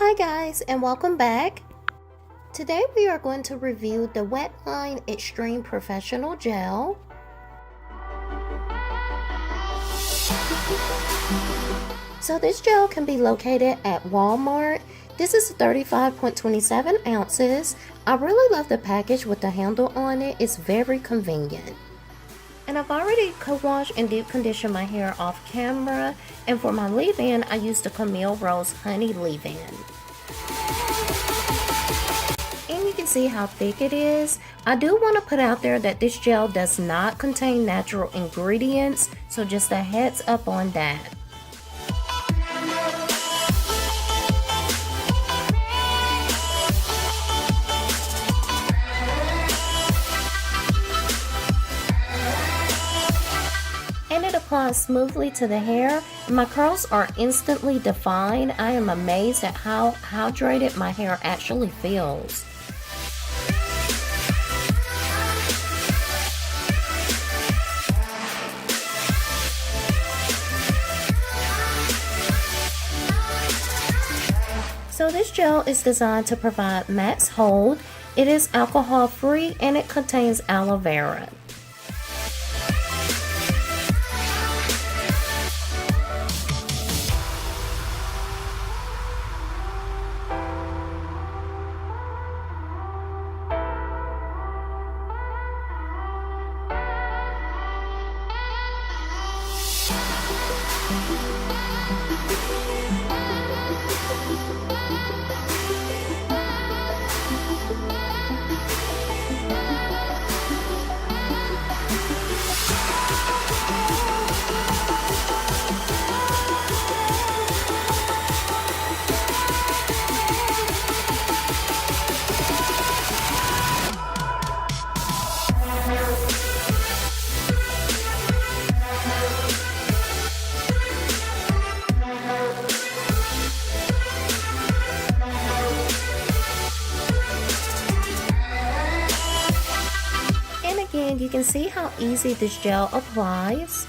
Hi guys, and welcome back. Today we are going to review the Wetline Xtreme Professional Gel. So this gel can be located at Walmart. This is 35.27 ounces. I really love the package with the handle on it. It's very convenient. And I've already co-washed and deep conditioned my hair off camera. And for my leave-in, I used the Camille Rose Honey leave-in. And you can see how thick it is. I do want to put out there that this gel does not contain natural ingredients. So just a heads up on that. And it applies smoothly to the hair. My curls are instantly defined. I am amazed at how hydrated my hair actually feels. So this gel is designed to provide max hold. It is alcohol free and it contains aloe vera. And you can see how easy this gel applies.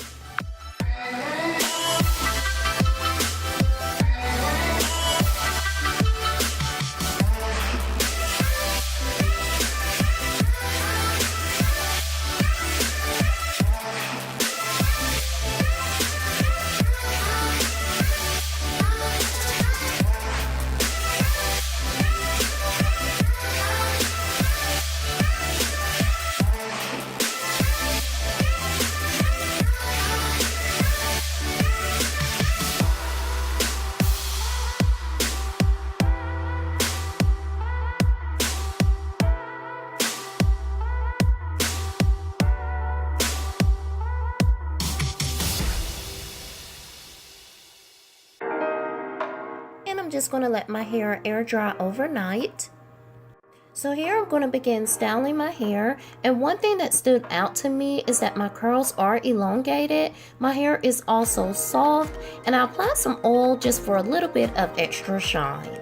And I'm just going to let my hair air dry overnight. So here I'm going to begin styling my hair, and one thing that stood out to me is that my curls are elongated. My hair is also soft, and I applied some oil just for a little bit of extra shine.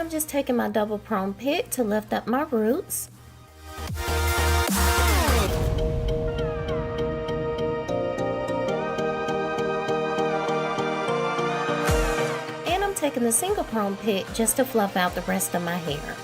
Just taking my double prong pick to lift up my roots. And I'm taking the single prong pick just to fluff out the rest of my hair.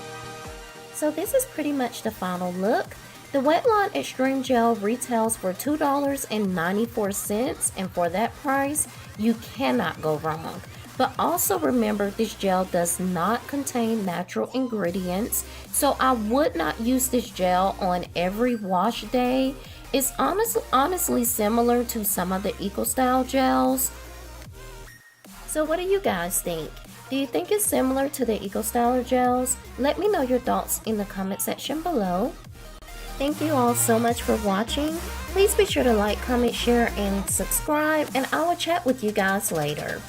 So this is pretty much the final look. The Wetline Xtreme Gel retails for $2.94, and for that price, you cannot go wrong. But also remember, this gel does not contain natural ingredients, so I would not use this gel on every wash day. It's honestly similar to some of the EcoStyle gels. So what do you guys think? Do you think it's similar to the EcoStyle gels? Let me know your thoughts in the comment section below. Thank you all so much for watching. Please be sure to like, comment, share, and subscribe, and I will chat with you guys later.